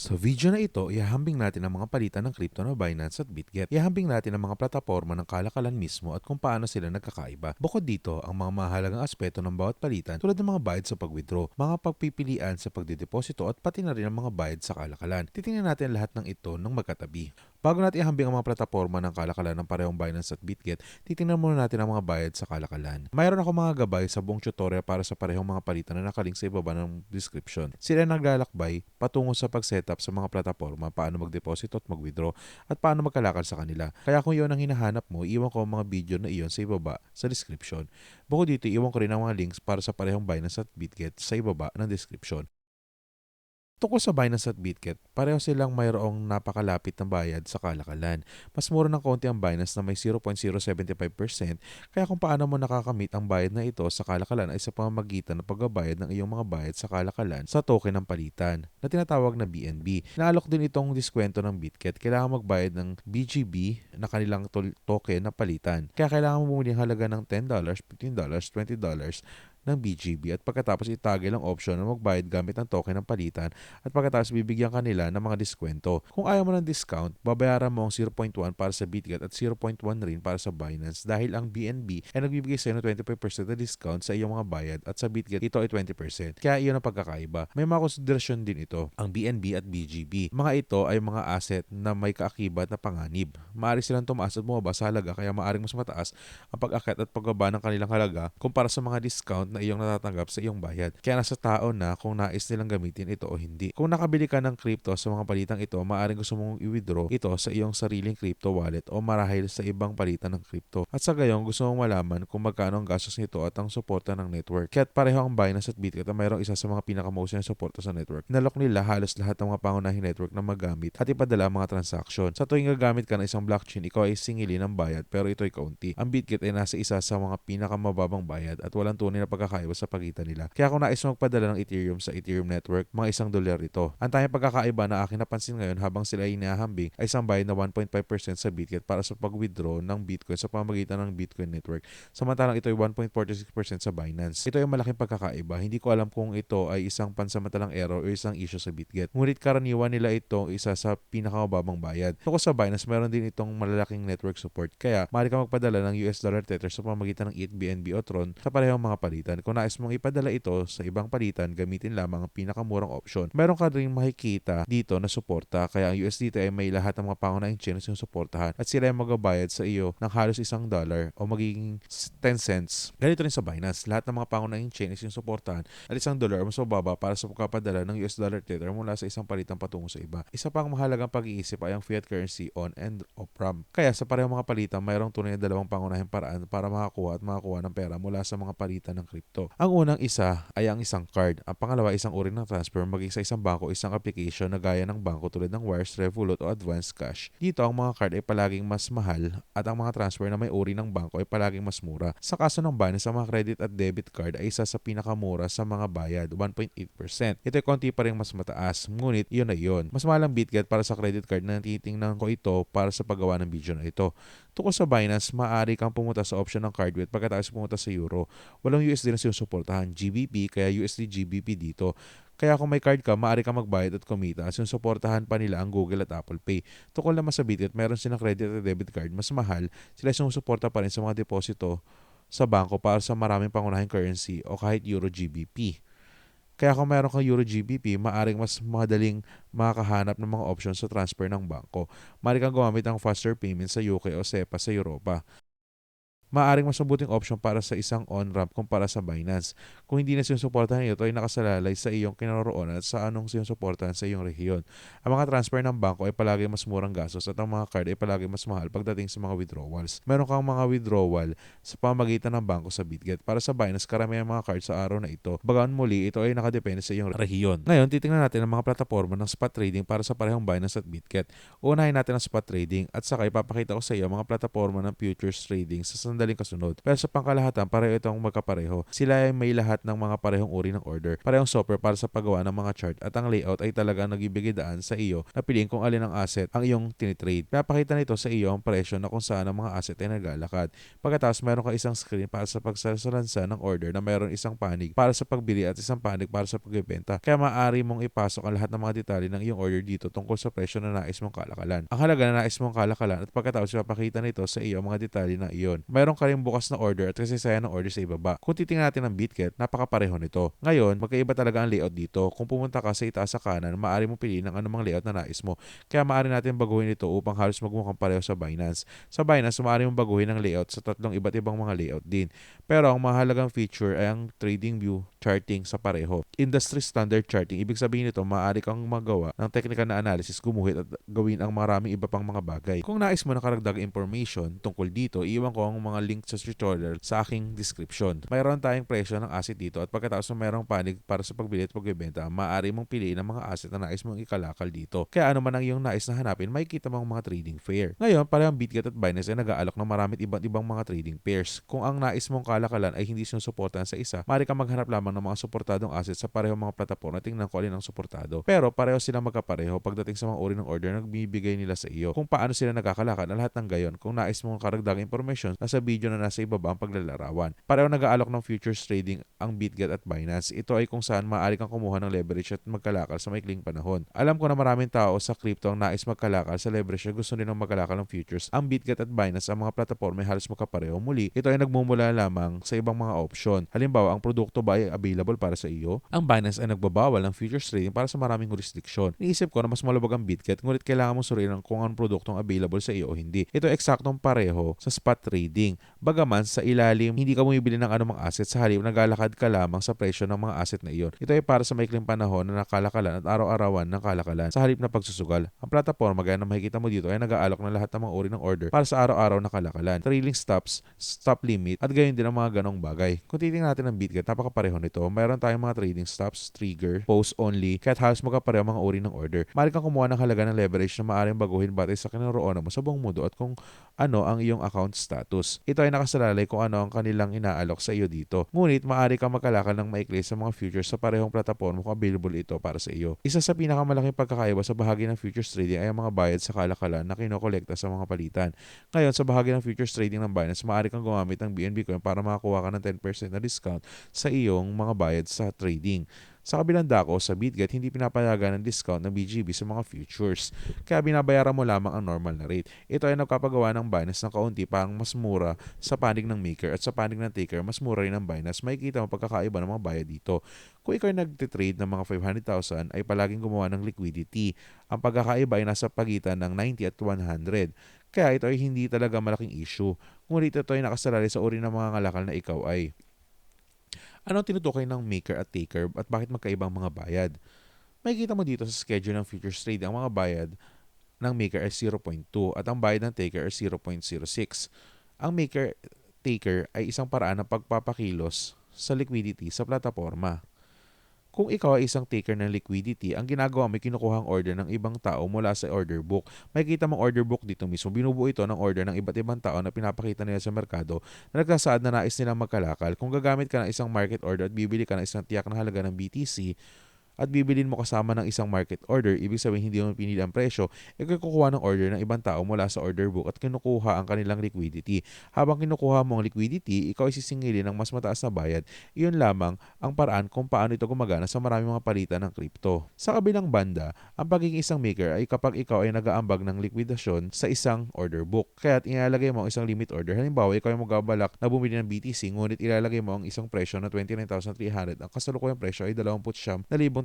Sa video na ito, ihahambing natin ang mga palitan ng crypto na Binance at Bitget. Ihahambing natin ang mga plataporma ng kalakalan mismo at kung paano sila nagkakaiba. Bukod dito, ang mga mahalagang aspeto ng bawat palitan tulad ng mga bayad sa pag-withdraw, mga pagpipilian sa pagdideposito at pati na rin ang mga bayad sa kalakalan. Titingnan natin lahat ng ito ng magkatabi. Bago natin ihambing ang mga plataporma ng kalakalan ng parehong Binance at Bitget, titingnan muna natin ang mga bayad sa kalakalan. Mayroon ako mga gabay sa buong tutorial para sa parehong mga palitan na nakalink sa ibaba ng description. Sila naglalakbay patungo sa pag-setup sa mga plataporma, paano mag-deposit at mag-withdraw at paano magkalakal sa kanila. Kaya kung iyon ang hinahanap mo, iwan ko ang mga video na iyon sa ibaba sa description. Bukod dito, iwan ko rin ang mga links para sa parehong Binance at Bitget sa ibaba ng description. Tungkol sa Binance at Bitget, pareho silang mayroong napakalapit na bayad sa kalakalan. Mas mura ng konti ang Binance na may 0.075%, kaya kung paano mo nakakamit ang bayad na ito sa kalakalan ay sa pamamagitan ng pagbabayad ng iyong mga bayad sa kalakalan sa token ng palitan na tinatawag na BNB. Naalok din itong diskwento ng Bitget, kailangan magbayad ng BGB na kanilang token na palitan. Kaya kailangan mo bumili ng halaga ng $10, $15, $20 ng BGB at pagkatapos itagil ang option na magbayad gamit ng token ng palitan at pagkatapos bibigyan kanila ng mga diskwento. Kung ayaw mo ng discount, babayaran mo ang 0.1 para sa Bitget at 0.1 rin para sa Binance dahil ang BNB ay nagbibigay sa iyo ng 25% na discount sa iyong mga bayad at sa Bitget ito ay 20%. Kaya iyon ang pagkakaiba. May mga konsiderasyon din ito, ang BNB at BGB. Mga ito ay mga asset na may kaakibat na panganib. Maaari silang tumaas at bumaba sa halaga kaya maaaring mas mataas ang pag-akyat at pagbaba ng kanilang halaga kumpara sa mga discount na iyong natatanggap sa iyong bayad. Kaya nasa tao na kung nais nilang gamitin ito o hindi. Kung nakabili ka ng crypto sa mga palitang ito, maaaring gusto mong i-withdraw ito sa iyong sariling crypto wallet o marahil sa ibang palitan ng crypto. At sa gayon, gusto mong malaman kung magkano ang gastos nito at ang suporta ng network. Kaya't pareho ang Binance at Bitget na mayroong isa sa mga pinakamost na suporta sa network. Nalok nila halos lahat ng mga pangunahing network na magamit at ipadala ang mga transaction. Sa tuwing gagamit ka ng isang blockchain, ikaw ay singilin ng bayad pero ito ay kaunti. Ang Bitget ay nasa isa sa mga pinakamababang bayad at walang tunay na pagkakaiba sa pagitan nila. Kaya kung nais mo magpadala ng Ethereum sa Ethereum network, mga $1 ito. Ang tanging pagkakaiba na aking napansin ngayon habang sila ay inihahambing ay isang bayad na 1.5% sa Bitget para sa pag-withdraw ng Bitcoin sa pamamagitan ng Bitcoin network. Samantalang ito ay 1.46% sa Binance. Ito ay malaking pagkakaiba. Hindi ko alam kung ito ay isang pansamantalang error o isang issue sa Bitget. Ngunit karaniwan nila ito isa sa pinakamababang bayad. Tungkol sa Binance, meron din itong malalaking network support. Kaya maaari ka magpadala ng US dollar Tether sa pamamagitan ng ETH, BNB o Tron sa parehong mga palitan. Kung nais mong ipadala ito sa ibang palitan, gamitin lamang ang pinakamurang option. Meron ka rin makikita dito na suporta, kaya ang USDT ay may lahat ng mga pangunahing chains yung suportahan at sila ay magabayad sa iyo ng halos $1 o magiging 10 cents. Ganito rin sa Binance, lahat ng mga pangunahing chains yung suportahan at $1 o mas mababa para sa pagpapadala ng US dollar Tether mula sa isang palitan patungo sa iba. Isa pang mahalagang pag-iisip ay ang fiat currency on and off ramp. Kaya sa parehong mga palitan, mayroong tunay na dalawang pangunahing paraan para makakuha ng pera mula sa mga palitan ng crypto. Ang unang isa ay ang isang card. Ang pangalawa, isang uri ng transfer maging sa isang bangko, isang application na gaya ng bangko tulad ng Wires, Revolut o Advance Cash. Dito, ang mga card ay palaging mas mahal at ang mga transfer na may uri ng bangko ay palaging mas mura. Sa kaso ng Binance, ang mga credit at debit card ay isa sa pinakamura sa mga bayad, 1.8%. Ito ay konti pa rin mas mataas, ngunit iyon na iyon. Mas mahal ang Bitget para sa credit card na titingnan ko ito para sa paggawa ng video na ito. Tungkol sa Binance, maaari kang pumunta sa option ng card with pagkatapos pumunta sa Euro. Walang USD na sinusuportahan, GBP, kaya USD GBP dito. Kaya kung may card ka, maaari kang magbayad at kumita at sinusuportahan pa nila ang Google at Apple Pay. Tungkol naman sa Bitget, meron silang credit at debit card, mas mahal, sila sinusuporta pa rin sa mga deposito sa bangko para sa maraming pangunahing currency o kahit Euro GBP. Kaya kung meron kang Euro GBP, maaaring mas madaling makakahanap ng mga options sa transfer ng bangko. Maaari kang gumamit ng faster payment sa UK o SEPA sa Europa. Maaaring mas mabuting option para sa isang on-ramp kumpara sa Binance. Kung hindi na sinusuportahan ito ay nakasalalay sa iyong kinaroroonan at sa anong sinusuportahan sa iyong rehiyon. Ang mga transfer ng bangko ay palagi mas murang gastos at ang mga card ay palagi mas mahal pagdating sa mga withdrawals. Meron kang mga withdrawal sa pamagitan ng bangko sa Bitget. Para sa Binance, karamihan mga card sa araw na ito. Bagaan muli, ito ay nakadepende sa iyong rehiyon. Ngayon, titingnan natin ang mga plataforma ng spot trading para sa parehong Binance at Bitget. Unahin natin ang spot trading at saka ipapakita ko sa iyo ang mga plataforma ng futures trading sa sandali madaling kasunod. Pero sa pangkalahatan, pareho itong magkapareho. Sila ay may lahat ng mga parehong uri ng order, parehong software para sa paggawa ng mga chart at ang layout ay talagang nagbibigay daan sa iyo na piliin kung alin ang asset ang iyong tinitrade. Pinapakita nito sa iyo ang presyo na kung saan ang mga asset ay naglalakad. Pagkatapos meron ka isang screen para sa pagsasalansa ng order na meron isang panig para sa pagbili at isang panig para sa pagbebenta. Kaya maaari mong ipasok ang lahat ng mga detalye ng iyong order dito tungkol sa presyo na nais mong kalakalan. Ang halaga na nais mong kalakalan at pagkatapos ipapakita nito sa iyo ang mga detalye na iyon. Meron ka ring bukas na order at kasaysayan ng order sa ibaba. Kung titingnan natin ang Bitget, napakapareho nito. Ngayon, magkaiba talaga ang layout dito. Kung pumunta ka sa itaas sa kanan, maaari mong piliin ang anumang layout na nais mo. Kaya maaari natin baguhin ito upang halos magmukhang pareho sa Binance. Sa Binance, maaari mong baguhin ang layout sa tatlong iba't ibang mga layout din. Pero ang mahalagang feature ay ang trading view charting sa pareho. Industry standard charting, ibig sabihin nito, maaari kang magawa ng technical na analysis, gumuhit at gawin ang maraming iba pang mga bagay. Kung nais mo na karagdag information tungkol dito, iiwan ko ang mga link sa tutorial sa aking description. Mayroon tayong presyo ng asset dito at pagkatapos mayroong panig para sa pagbili at pagbebenta, maaari mong piliin ang mga asset na nais mong ikalakal dito. Kaya ano man ang iyong nais na hanapin, makikita mo ang mga trading pair. Ngayon, parehong Bitget at Binance ay nag-aalok ng maraming iba't ibang mga trading pairs. Kung ang nais mong kalakalan ay hindi sinusuportahan sa isa, maaari kang maghanap lamang ng mga suportadong assets sa parehong mga plataporma, tingnan ko alin ang suportado. Pero pareho silang magkapareho pagdating sa mga uri ng order na nagbibigay nila sa iyo. Kung paano sila nagkakalakad na lahat ng gayon. Kung nais mong karagdagang information, nasa video na nasa ibaba ang paglalarawan. Pareho nag-aalok ng futures trading ang Bitget at Binance. Ito ay kung saan maaari kang kumuha ng leverage at magkalakal sa maikling panahon. Alam ko na maraming tao sa crypto ang nais magkalakal sa leverage at gusto nilang magkalakal ng futures. Ang Bitget at Binance, ang mga plataporma ay halos magkapareho. Muli, ito ay nagmumula lamang sa ibang mga option. Halimbawa, ang produkto ba ay available para sa iyo? Ang Binance ay nagbabawal ng futures trading para sa maraming jurisdiction. Iniisip ko na mas malubag ang Bitget, ngunit kailangan mong suriin kung ang produktong available sa iyo o hindi. Ito ay eksaktong pareho sa spot trading. Bagaman sa ilalim, hindi ka bumibili ng anumang asset, sa halip naglalakad ka lamang sa presyo ng mga asset na iyon. Ito ay para sa maikling panahon na nakalakalan at araw-arawan ng kalakalan sa halip na pagsusugal. Ang plataporma, gaya na makikita mo dito, ay nag-aalok ng lahat ng mga uri ng order para sa araw-araw na kalakalan, trailing stops, stop limit, at gayon din ang mga ganong bagay. Kung titingnan natin ang Bitget, napakapareho nito. Mayroon tayong mga trading stops, trigger, post only, kahit halos magkapareho mga uri ng order. Maaari kang kumuha ng halaga ng leverage na maaaring baguhin batay sa kinaroonan mo sa buong mundo at kung ano ang iyong account status. Ito ay nakasalalay kung ano ang kanilang inaalok sa iyo dito. Ngunit maaari kang magkalakal ng maikli sa mga futures sa parehong plataporma kung available ito para sa iyo. Isa sa pinakamalaking pagkakaiba sa bahagi ng futures trading ay ang mga bayad sa kalakalan na kinokolekta sa mga palitan. Ngayon, sa bahagi ng futures trading ng Binance, maaari kang gumamit ng BNB Coin para makakuha ka ng 10% na discount sa iyong mga bayad sa trading. Sa kabilang dako, sa Bitget, hindi pinapayagan ng discount ng BGB sa mga futures. Kaya binabayaran mo lamang ang normal na rate. Ito ay nagkapagawa ng Binance ng kaunti pang mas mura sa panig ng maker at sa panig ng taker, mas mura rin ng Binance. Makikita mo pagkakaiba ng mga bayad dito. Kung ikaw ay nagtitrade ng mga 500,000, ay palaging gumawa ng liquidity. Ang pagkakaiba ay nasa pagitan ng 90 at 100. Kaya ito ay hindi talaga malaking issue. Ngunit ito ay nakasalalay sa uri ng mga ngalakal na ikaw ay. Ano ang tinutukoy ng maker at taker at bakit magkaibang mga bayad? Makikita mo dito sa schedule ng futures trade ang mga bayad ng maker ay 0.2 at ang bayad ng taker ay 0.06. Ang maker-taker ay isang paraan ng pagpapakilos sa liquidity sa plataporma. Kung ikaw ay isang taker ng liquidity, ang ginagawa mo ay kinukuha ang order ng ibang tao mula sa order book. Makikita mong order book dito mismo. Binubuo ito ng order ng iba't ibang tao na pinapakita nila sa merkado na nagsasaad na nais nilang magkalakal. Kung gagamit ka ng isang market order at bibili ka ng isang tiyak na halaga ng BTC, at bibilin mo kasama ng isang market order, ibig sabihin hindi mo pinili ang presyo, kukuha ng order ng ibang tao mula sa order book at kinukuha ang kanilang liquidity. Habang kinukuha mo ang liquidity, ikaw ay sisingilin ng mas mataas na bayad. Iyon lamang ang paraan kung paano ito gumagana sa maraming mga palitan ng crypto. Sa kabilang banda, ang pagiging isang maker ay kapag ikaw ay nag-aambag ng likwidasyon sa isang order book. Kaya't ilalagay mo ang isang limit order. Halimbawa, ikaw ay magabalak na bumili ng BTC, ngunit ilalagay mo ang isang presyo na 29,300. Ang kasalukuyang presyo ay 29,357,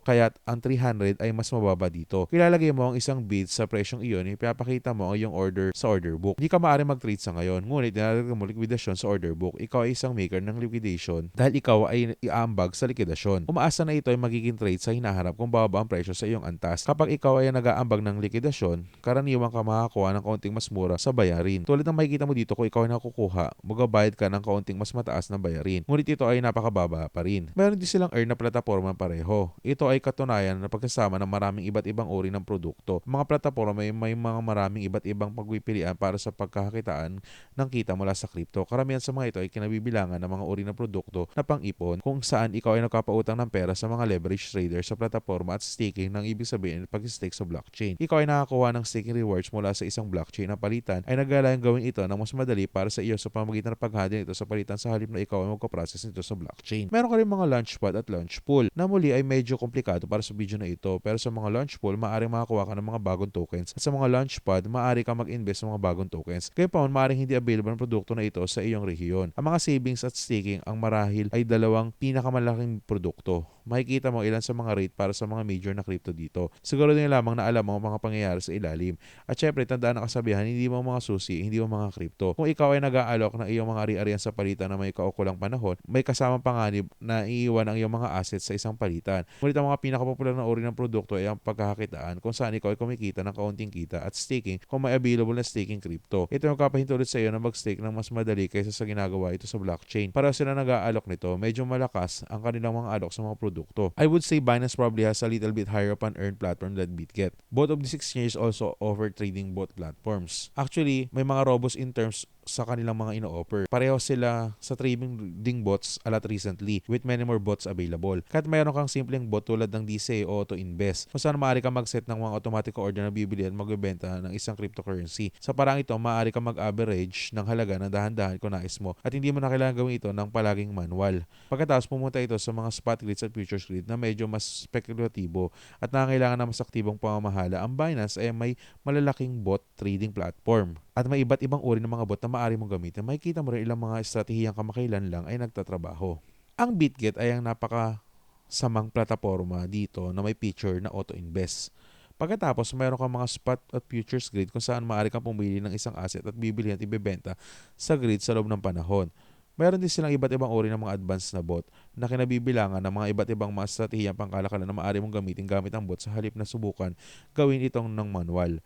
kaya't ang 300 ay mas mababa dito. Ilalagay mo ang isang bid sa presyong iyon, ipapakita mo ang iyong order sa order book. Hindi ka maaari mag-trade sa ngayon, ngunit nilalagay mo liquidation sa order book. Ikaw ay isang maker ng liquidation dahil ikaw ay iaambag sa liquidation. Umaasa na ito ay magiging trade sa hinaharap kung bababa ang presyo sa iyong antas. Kapag ikaw ay nag-aambag ng liquidation, karaniwang ka makakuha ng kaunting mas mura sa bayarin. Tulad ng makikita mo dito, kung ikaw ay nakukuha, magabayad ka ng kaunting mas mataas na bayarin. Ngunit ito ay napakababa pa rin. Meron din silang earn na na plataporma pareho. Ito ay katunayan na pagsasama ng maraming iba't ibang uri ng produkto. Mga plataporma may mga maraming iba't ibang pagpipilian para sa pagkakakitaan ng kita mula sa crypto. Karamihan sa mga ito ay kinabibilangan ng mga uri ng produkto na pang-ipon kung saan ikaw ay nagpapautang ng pera sa mga leverage trader sa plataporma at staking ng ibig sabihin pag-stake sa blockchain. Ikaw ay nakakuha ng staking rewards mula sa isang blockchain na palitan ay nagalayang gawin ito ng mas madali para sa iyo sa pamamagitan ng pag-handle ito sa palitan sa halip na ikaw ay magpaprocess nito sa blockchain. Meron ka rin mga launchpad at launch pool na muli ay medyo komplikado para sa video na ito, pero sa mga launch pool maaaring makakuha ka ng mga bagong tokens at sa mga launchpad maaari ka mag-invest sa mga bagong tokens. Gayunpaman maaaring hindi available ang produkto na ito sa iyong rehiyon. Ang mga savings at staking ang marahil ay dalawang pinakamalaking produkto. Makikita mo ilan sa mga rate para sa mga major na crypto dito. Siguro din lamang na alam mo ang mga pangyayari sa ilalim. At syempre, tandaan ang kasabihan, hindi mo mga susi, hindi mo mga crypto. Kung ikaw ay nag-aalok ng iyong mga ari-arian sa palitan na may kaukulang panahon, may kasamang panganib na iiwan ang iyong mga assets sa isang palitan. Ngunit ang mga pinakapopular na uri ng produkto ay ang pagkakakitaan kung saan ikaw ay kumikita ng kaunting kita at staking kung may available na staking crypto. Ito yung kapahintulot sa iyo na mag-stake ng mas madali kaysa sa ginagawa ito sa blockchain. Para sila nag-aalok nito, medyo malakas ang kanilang mga alok sa mga produkto. I would say Binance probably has a little bit higher up an earned platform than BitGet. Both of these exchanges also offer trading bot platforms. Actually, may mga robust in terms sa kanilang mga ino-offer. Pareho sila sa trading bots a lot recently with many more bots available. Kahit mayroon kang simpleng bot tulad ng DCA o Auto Invest, kung saan maaari kang mag-set ng mga automatic order na bibili at magbebenta ng isang cryptocurrency. Sa parang ito, maaari kang mag-average ng halaga ng dahan-dahan kung nais mo at hindi mo na kailangan gawin ito ng palaging manual. Pagkatapos pumunta ito sa mga spot grids at futures grid na medyo mas spekulatibo at nangangailangan ng mas aktibong pamamahala, ang Binance ay may malalaking bot trading platform. At may iba't ibang uri ng mga bot na maaari mong gamitin. Makikita mo rin ilang mga estratehiyang kamakailan lang ay nagtatrabaho. Ang BitGet ay ang napakasamang plataforma dito na may feature na auto-invest. Pagkatapos, mayroon kang mga spot at futures grid kung saan maaari kang pumili ng isang asset at bibili at ibebenta sa grid sa loob ng panahon. Meron din silang iba't ibang uri ng mga advanced na bot na kinabibilangan ng mga iba't ibang mga estratehiyang pangkalakalan na maaari mong gamitin gamit ang bot sa halip na subukan gawin itong ng manual.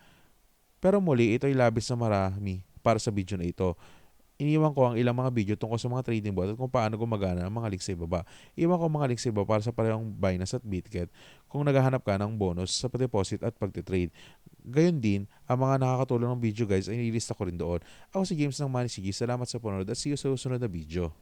Pero muli, ito ay labis na marami para sa video na ito. Iniwan ko ang ilang mga video tungkol sa mga trading bot at kung paano gumagana ang mga link sa ibaba. Iwan ko ang mga link sa ibaba para sa parehong Binance at BitGet kung naghahanap ka ng bonus sa deposit at pagtitrade. Gayon din, ang mga nakakatulong ng video guys ay nilista ko rin doon. Ako si James ng Money CG. Salamat sa panonood at see you sa susunod na video.